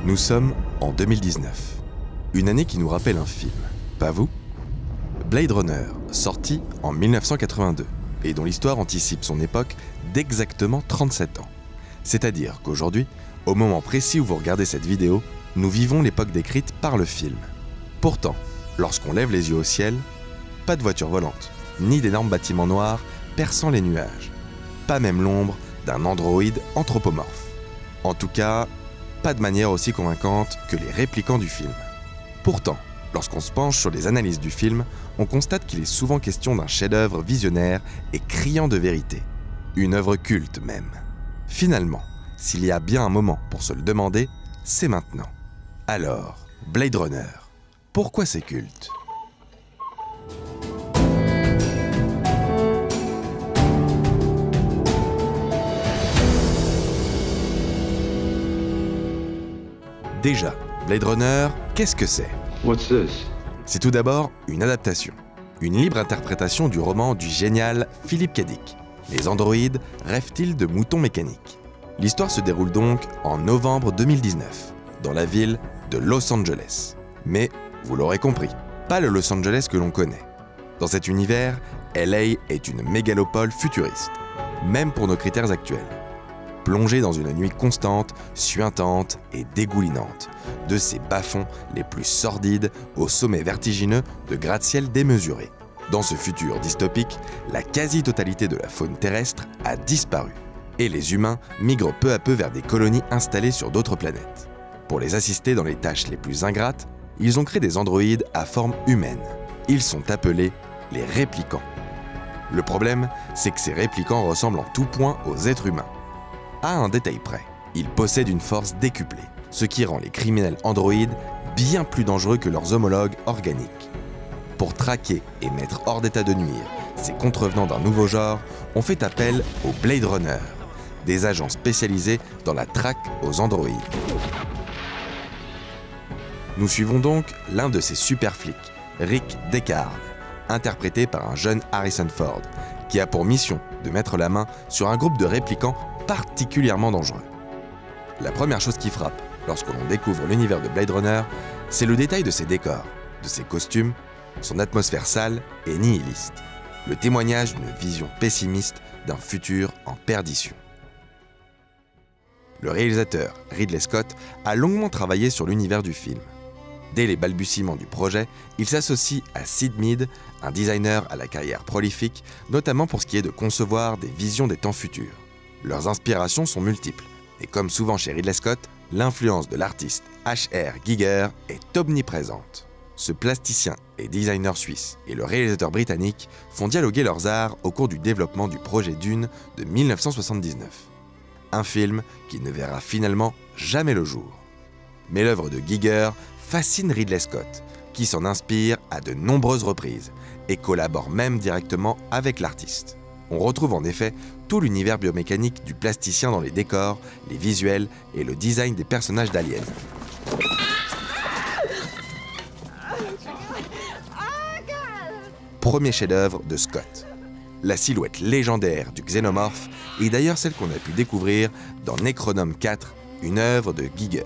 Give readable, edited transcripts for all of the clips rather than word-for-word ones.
Nous sommes en 2019, une année qui nous rappelle un film, pas vous? Blade Runner, sorti en 1982, et dont l'histoire anticipe son époque d'exactement 37 ans. C'est-à-dire qu'aujourd'hui, au moment précis où vous regardez cette vidéo, nous vivons l'époque décrite par le film. Pourtant, lorsqu'on lève les yeux au ciel, pas de voiture volante, ni d'énormes bâtiments noirs perçant les nuages, pas même l'ombre d'un androïde anthropomorphe. En tout cas, pas de manière aussi convaincante que les réplicants du film. Pourtant, lorsqu'on se penche sur les analyses du film, on constate qu'il est souvent question d'un chef-d'œuvre visionnaire et criant de vérité. Une œuvre culte même. Finalement, s'il y a bien un moment pour se le demander, c'est maintenant. Alors, Blade Runner, pourquoi c'est culte ? Déjà, Blade Runner, qu'est-ce que c'est ? What's this? C'est tout d'abord une adaptation, une libre interprétation du roman du génial Philip K. Dick. Les androïdes rêvent-ils de moutons mécaniques ? L'histoire se déroule donc en novembre 2019, dans la ville de Los Angeles. Mais, vous l'aurez compris, pas le Los Angeles que l'on connaît. Dans cet univers, LA est une mégalopole futuriste, même pour nos critères actuels. Plongé dans une nuit constante, suintante et dégoulinante, de ces bas-fonds les plus sordides au sommet vertigineux de gratte-ciel démesurés. Dans ce futur dystopique, la quasi-totalité de la faune terrestre a disparu, et les humains migrent peu à peu vers des colonies installées sur d'autres planètes. Pour les assister dans les tâches les plus ingrates, ils ont créé des androïdes à forme humaine. Ils sont appelés les réplicants. Le problème, c'est que ces réplicants ressemblent en tout point aux êtres humains. À un détail près, ils possèdent une force décuplée, ce qui rend les criminels androïdes bien plus dangereux que leurs homologues organiques. Pour traquer et mettre hors d'état de nuire ces contrevenants d'un nouveau genre, on fait appel aux Blade Runner, des agents spécialisés dans la traque aux androïdes. Nous suivons donc l'un de ces super flics, Rick Deckard, interprété par un jeune Harrison Ford, qui a pour mission de mettre la main sur un groupe de réplicants particulièrement dangereux. La première chose qui frappe lorsque l'on découvre l'univers de Blade Runner, c'est le détail de ses décors, de ses costumes, son atmosphère sale et nihiliste. Le témoignage d'une vision pessimiste d'un futur en perdition. Le réalisateur Ridley Scott a longuement travaillé sur l'univers du film. Dès les balbutiements du projet, il s'associe à Sid Mead, un designer à la carrière prolifique, notamment pour ce qui est de concevoir des visions des temps futurs. Leurs inspirations sont multiples, et comme souvent chez Ridley Scott, l'influence de l'artiste H.R. Giger est omniprésente. Ce plasticien et designer suisse et le réalisateur britannique font dialoguer leurs arts au cours du développement du projet Dune de 1979. Un film qui ne verra finalement jamais le jour. Mais l'œuvre de Giger fascine Ridley Scott, qui s'en inspire à de nombreuses reprises et collabore même directement avec l'artiste. On retrouve en effet tout l'univers biomécanique du plasticien dans les décors, les visuels et le design des personnages d'Alien. Premier chef-d'œuvre de Scott. La silhouette légendaire du xénomorphe est d'ailleurs celle qu'on a pu découvrir dans Necronome 4, une œuvre de Giger.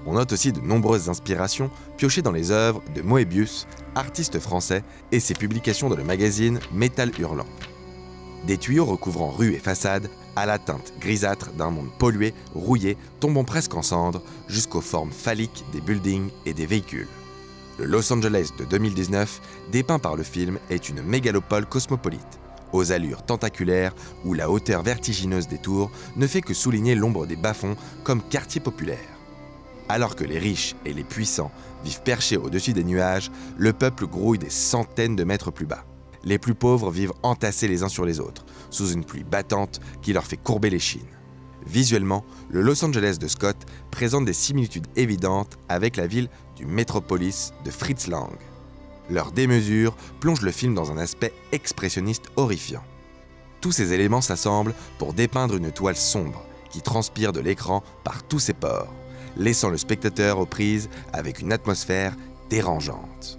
On note aussi de nombreuses inspirations piochées dans les œuvres de Moebius, artiste français, et ses publications dans le magazine Métal Hurlant. Des tuyaux recouvrant rues et façades, à la teinte grisâtre d'un monde pollué, rouillé, tombant presque en cendres, jusqu'aux formes phalliques des buildings et des véhicules. Le Los Angeles de 2019, dépeint par le film, est une mégalopole cosmopolite, aux allures tentaculaires où la hauteur vertigineuse des tours ne fait que souligner l'ombre des bas-fonds comme quartier populaire. Alors que les riches et les puissants vivent perchés au-dessus des nuages, le peuple grouille des centaines de mètres plus bas. Les plus pauvres vivent entassés les uns sur les autres, sous une pluie battante qui leur fait courber l'échine. Visuellement, le Los Angeles de Scott présente des similitudes évidentes avec la ville du Metropolis de Fritz Lang. Leur démesure plonge le film dans un aspect expressionniste horrifiant. Tous ces éléments s'assemblent pour dépeindre une toile sombre qui transpire de l'écran par tous ses pores, laissant le spectateur aux prises avec une atmosphère dérangeante.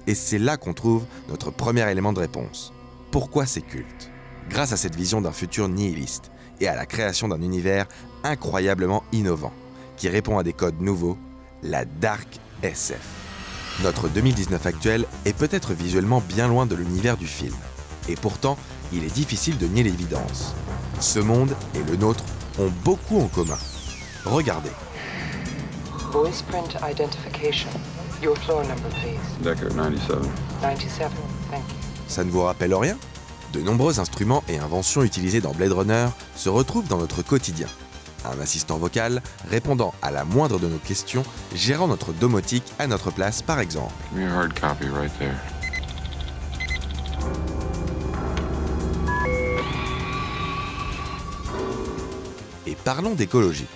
Et c'est là qu'on trouve notre premier élément de réponse. Pourquoi c'est culte ? Grâce à cette vision d'un futur nihiliste et à la création d'un univers incroyablement innovant, qui répond à des codes nouveaux, la Dark SF. Notre 2019 actuel est peut-être visuellement bien loin de l'univers du film. Et pourtant, il est difficile de nier l'évidence. Ce monde et le nôtre ont beaucoup en commun. Regardez. Voice print identification. Your floor number, please. Decker 97. 97, thank you. Ça ne vous rappelle rien? De nombreux instruments et inventions utilisés dans Blade Runner se retrouvent dans notre quotidien. Un assistant vocal répondant à la moindre de nos questions, gérant notre domotique à notre place par exemple. Give me a hard copy right there. Et parlons d'écologie.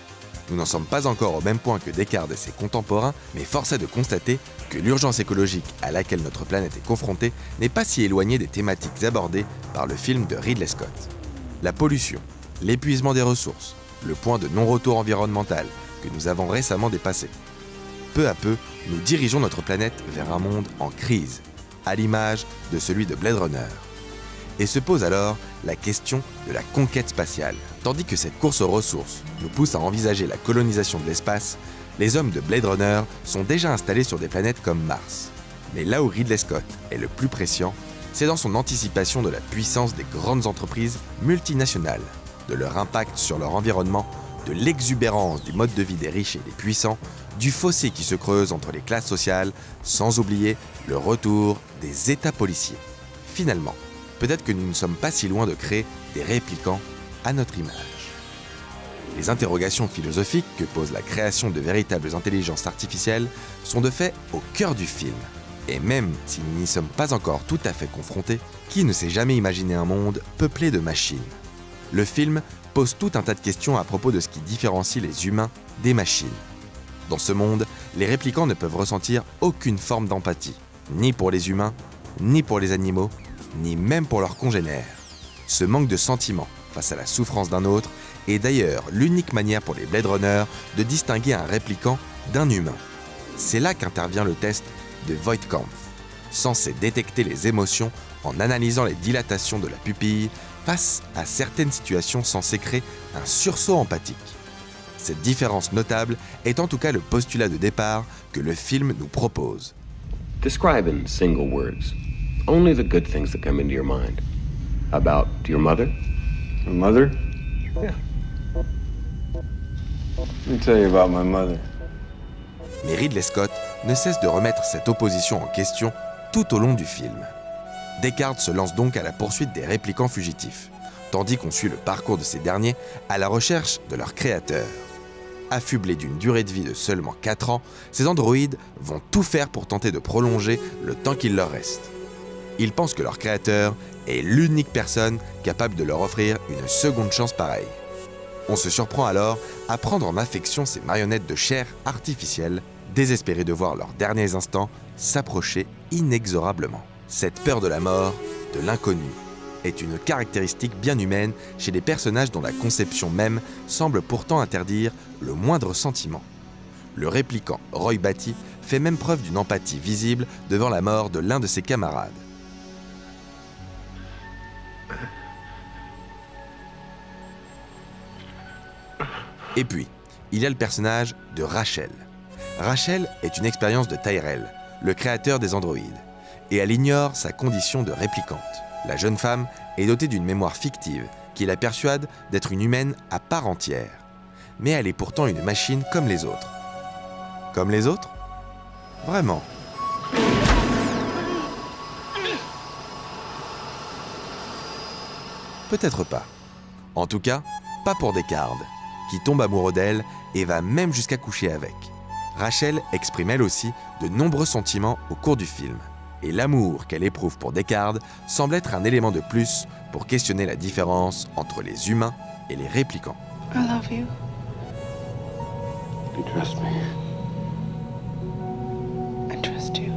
Nous n'en sommes pas encore au même point que Descartes et ses contemporains, mais force est de constater que l'urgence écologique à laquelle notre planète est confrontée n'est pas si éloignée des thématiques abordées par le film de Ridley Scott. La pollution, l'épuisement des ressources, le point de non-retour environnemental que nous avons récemment dépassé. Peu à peu, nous dirigeons notre planète vers un monde en crise, à l'image de celui de Blade Runner. Et se pose alors la question de la conquête spatiale. Tandis que cette course aux ressources nous pousse à envisager la colonisation de l'espace, les hommes de Blade Runner sont déjà installés sur des planètes comme Mars. Mais là où Ridley Scott est le plus prescient, c'est dans son anticipation de la puissance des grandes entreprises multinationales, de leur impact sur leur environnement, de l'exubérance du mode de vie des riches et des puissants, du fossé qui se creuse entre les classes sociales, sans oublier le retour des États policiers. Finalement, peut-être que nous ne sommes pas si loin de créer des réplicants à notre image. Les interrogations philosophiques que pose la création de véritables intelligences artificielles sont de fait au cœur du film. Et même si nous n'y sommes pas encore tout à fait confrontés, qui ne s'est jamais imaginé un monde peuplé de machines? Le film pose tout un tas de questions à propos de ce qui différencie les humains des machines. Dans ce monde, les réplicants ne peuvent ressentir aucune forme d'empathie, ni pour les humains, ni pour les animaux, ni même pour leurs congénères. Ce manque de sentiment face à la souffrance d'un autre est d'ailleurs l'unique manière pour les Blade Runner de distinguer un réplicant d'un humain. C'est là qu'intervient le test de Voigtkampf, censé détecter les émotions en analysant les dilatations de la pupille face à certaines situations censées créer un sursaut empathique. Cette différence notable est en tout cas le postulat de départ que le film nous propose. Describe in single words only the good things that come into your mind. About your mother? My mother? Yeah. Let me tell you about my mother. Mais Ridley Scott ne cesse de remettre cette opposition en question tout au long du film. Descartes se lance donc à la poursuite des réplicants fugitifs, tandis qu'on suit le parcours de ces derniers à la recherche de leur créateur. Affublés d'une durée de vie de seulement 4 ans, ces androïdes vont tout faire pour tenter de prolonger le temps qu'il leur reste. Ils pensent que leur créateur est l'unique personne capable de leur offrir une seconde chance pareille. On se surprend alors à prendre en affection ces marionnettes de chair artificielle, désespérés de voir leurs derniers instants s'approcher inexorablement. Cette peur de la mort, de l'inconnu, est une caractéristique bien humaine chez des personnages dont la conception même semble pourtant interdire le moindre sentiment. Le réplicant Roy Batty fait même preuve d'une empathie visible devant la mort de l'un de ses camarades. Et puis, il y a le personnage de Rachel. Rachel est une expérience de Tyrell, le créateur des androïdes, et elle ignore sa condition de réplicante. La jeune femme est dotée d'une mémoire fictive qui la persuade d'être une humaine à part entière. Mais elle est pourtant une machine comme les autres. Comme les autres? Vraiment? Peut-être pas. En tout cas, pas pour Descartes, qui tombe amoureux d'elle et va même jusqu'à coucher avec. Rachel exprime elle aussi de nombreux sentiments au cours du film. Et l'amour qu'elle éprouve pour Descartes semble être un élément de plus pour questionner la différence entre les humains et les réplicants. I love you. You trust me? I trust you.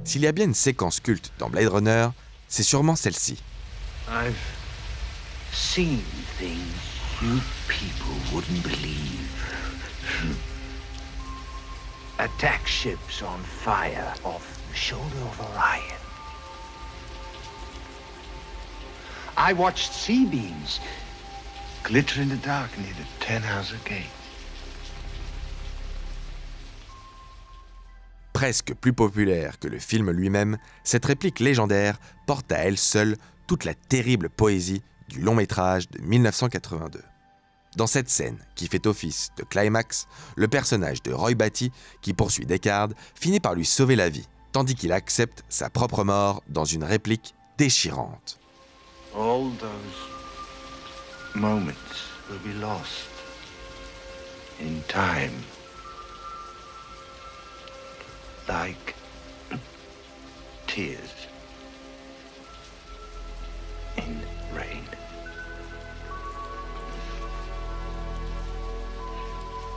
S'il y a bien une séquence culte dans Blade Runner, c'est sûrement celle-ci. I've seen things you people wouldn't believe. Attack ships on fire off the shoulder of Orion. I watched sea beams glitter in the dark near the 10-house gate. Presque plus populaire que le film lui-même, cette réplique légendaire porte à elle seule toute la terrible poésie du long métrage de 1982. Dans cette scène, qui fait office de climax, le personnage de Roy Batty, qui poursuit Deckard, finit par lui sauver la vie, tandis qu'il accepte sa propre mort dans une réplique déchirante. All those moments will be lost in time. Like tears in rain.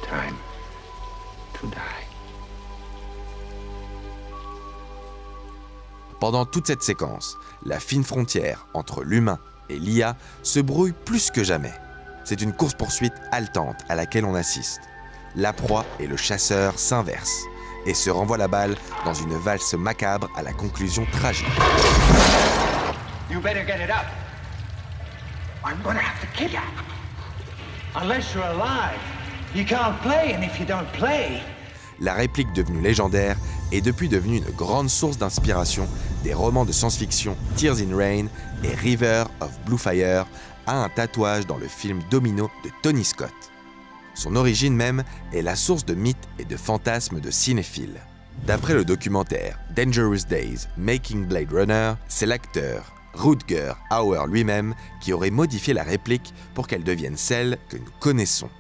Time to die. Pendant toute cette séquence, la fine frontière entre l'humain et l'IA se brouille plus que jamais. C'est une course-poursuite haletante à laquelle on assiste. La proie et le chasseur s'inversent et se renvoient la balle dans une valse macabre à la conclusion tragique. You better get it up. I'm gonna have to kill you. Unless you're alive, you can't play, and if you don't play... La réplique devenue légendaire est depuis devenue une grande source d'inspiration des romans de science-fiction Tears in Rain et River of Blue Fire, a un tatouage dans le film Domino de Tony Scott. Son origine même est la source de mythes et de fantasmes de cinéphiles. D'après le documentaire Dangerous Days Making Blade Runner, c'est l'acteur Rutger Hauer lui-même qui aurait modifié la réplique pour qu'elle devienne celle que nous connaissons.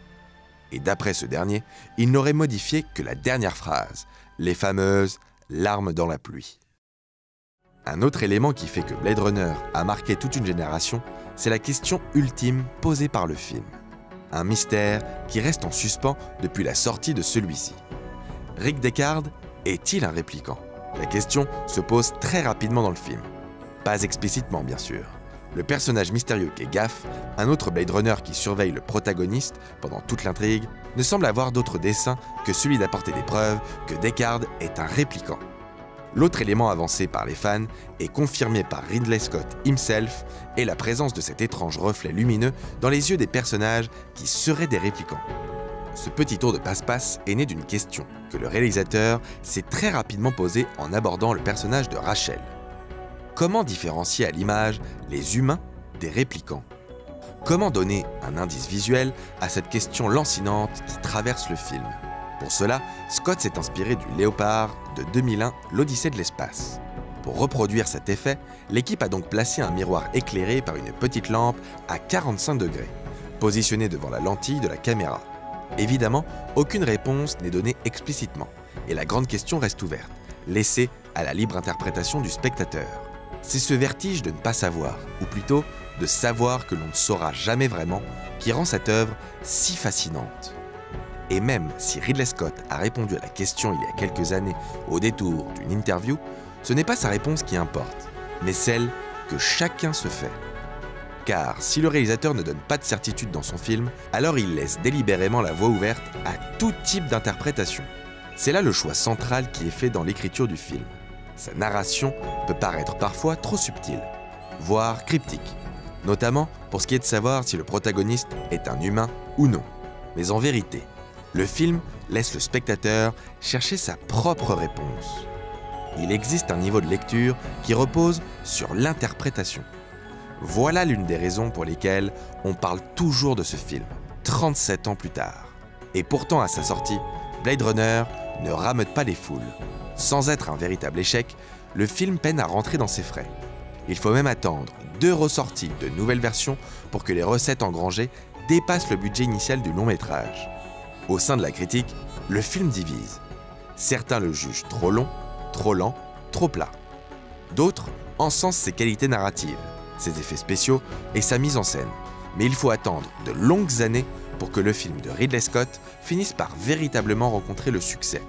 Et d'après ce dernier, il n'aurait modifié que la dernière phrase, les fameuses « larmes dans la pluie ». Un autre élément qui fait que Blade Runner a marqué toute une génération, c'est la question ultime posée par le film. Un mystère qui reste en suspens depuis la sortie de celui-ci. Rick Deckard est-il un répliquant? La question se pose très rapidement dans le film. Pas explicitement, bien sûr. Le personnage mystérieux qu'est Gaff, un autre Blade Runner qui surveille le protagoniste pendant toute l'intrigue, ne semble avoir d'autre dessein que celui d'apporter des preuves que Deckard est un répliquant. L'autre élément avancé par les fans et confirmé par Ridley Scott himself est la présence de cet étrange reflet lumineux dans les yeux des personnages qui seraient des répliquants. Ce petit tour de passe-passe est né d'une question que le réalisateur s'est très rapidement posée en abordant le personnage de Rachel. Comment différencier à l'image les humains des répliquants? Comment donner un indice visuel à cette question lancinante qui traverse le film? Pour cela, Scott s'est inspiré du Léopard de 2001, l'Odyssée de l'espace. Pour reproduire cet effet, l'équipe a donc placé un miroir éclairé par une petite lampe à 45 degrés, positionnée devant la lentille de la caméra. Évidemment, aucune réponse n'est donnée explicitement, et la grande question reste ouverte, laissée à la libre interprétation du spectateur. C'est ce vertige de ne pas savoir, ou plutôt de savoir que l'on ne saura jamais vraiment, qui rend cette œuvre si fascinante. Et même si Ridley Scott a répondu à la question il y a quelques années au détour d'une interview, ce n'est pas sa réponse qui importe, mais celle que chacun se fait. Car si le réalisateur ne donne pas de certitude dans son film, alors il laisse délibérément la voie ouverte à tout type d'interprétation. C'est là le choix central qui est fait dans l'écriture du film. Sa narration peut paraître parfois trop subtile, voire cryptique, notamment pour ce qui est de savoir si le protagoniste est un humain ou non. Mais en vérité, le film laisse le spectateur chercher sa propre réponse. Il existe un niveau de lecture qui repose sur l'interprétation. Voilà l'une des raisons pour lesquelles on parle toujours de ce film, 37 ans plus tard. Et pourtant, à sa sortie, Blade Runner ne rameute pas les foules. Sans être un véritable échec, le film peine à rentrer dans ses frais. Il faut même attendre 2 ressorties de nouvelles versions pour que les recettes engrangées dépassent le budget initial du long métrage. Au sein de la critique, le film divise. Certains le jugent trop long, trop lent, trop plat. D'autres encensent ses qualités narratives, ses effets spéciaux et sa mise en scène. Mais il faut attendre de longues années pour que le film de Ridley Scott finisse par véritablement rencontrer le succès.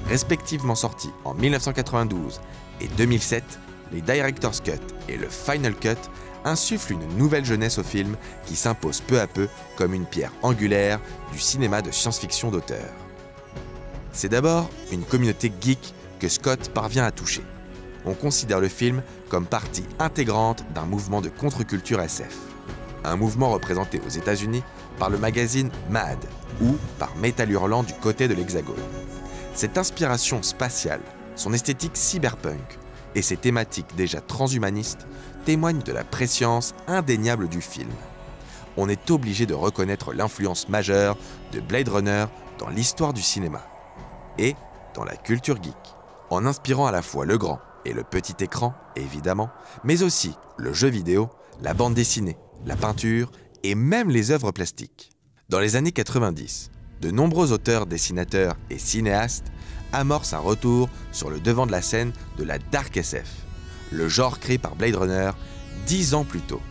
Respectivement sortis en 1992 et 2007, les Director's Cut et le Final Cut insuffle une nouvelle jeunesse au film qui s'impose peu à peu comme une pierre angulaire du cinéma de science-fiction d'auteur. C'est d'abord une communauté geek que Scott parvient à toucher. On considère le film comme partie intégrante d'un mouvement de contre-culture SF. un mouvement représenté aux États-Unis par le magazine Mad ou par Métal Hurlant du côté de l'Hexagone. Cette inspiration spatiale, son esthétique cyberpunk et ses thématiques déjà transhumanistes témoignent de la prescience indéniable du film. On est obligé de reconnaître l'influence majeure de Blade Runner dans l'histoire du cinéma et dans la culture geek, en inspirant à la fois le grand et le petit écran, évidemment, mais aussi le jeu vidéo, la bande dessinée, la peinture et même les œuvres plastiques. Dans les années 90, de nombreux auteurs, dessinateurs et cinéastes amorcent un retour sur le devant de la scène de la Dark SF, le genre créé par Blade Runner 10 ans plus tôt.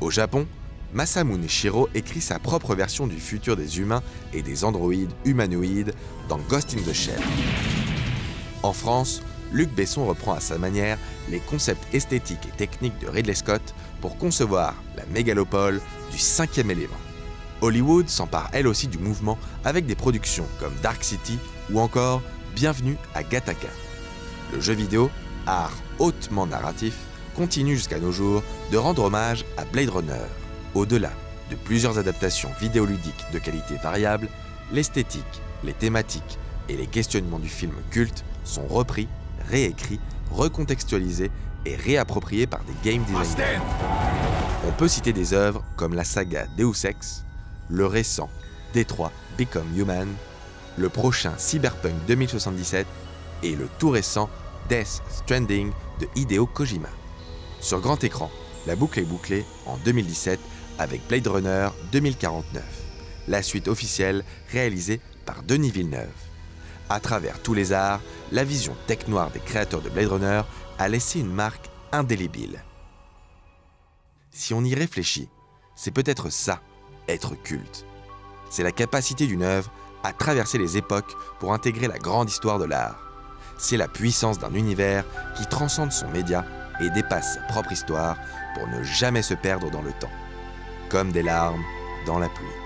Au Japon, Masamune Shirow écrit sa propre version du futur des humains et des androïdes humanoïdes dans Ghost in the Shell. En France, Luc Besson reprend à sa manière les concepts esthétiques et techniques de Ridley Scott pour concevoir la mégalopole du 5e élément. Hollywood s'empare elle aussi du mouvement avec des productions comme Dark City ou encore Bienvenue à Gattaca. Le jeu vidéo, art hautement narratif, continue jusqu'à nos jours de rendre hommage à Blade Runner. Au-delà de plusieurs adaptations vidéoludiques de qualité variable, l'esthétique, les thématiques et les questionnements du film culte sont repris, réécrits, recontextualisés et réappropriés par des game designers. On peut citer des œuvres comme la saga Deus Ex, le récent Detroit Become Human, le prochain Cyberpunk 2077 et le tout récent Death Stranding de Hideo Kojima. Sur grand écran, la boucle est bouclée en 2017 avec Blade Runner 2049, la suite officielle réalisée par Denis Villeneuve. À travers tous les arts, la vision tech-noire des créateurs de Blade Runner a laissé une marque indélébile. Si on y réfléchit, c'est peut-être ça, être culte. C'est la capacité d'une œuvre à traverser les époques pour intégrer la grande histoire de l'art. C'est la puissance d'un univers qui transcende son média et dépasse sa propre histoire pour ne jamais se perdre dans le temps, comme des larmes dans la pluie.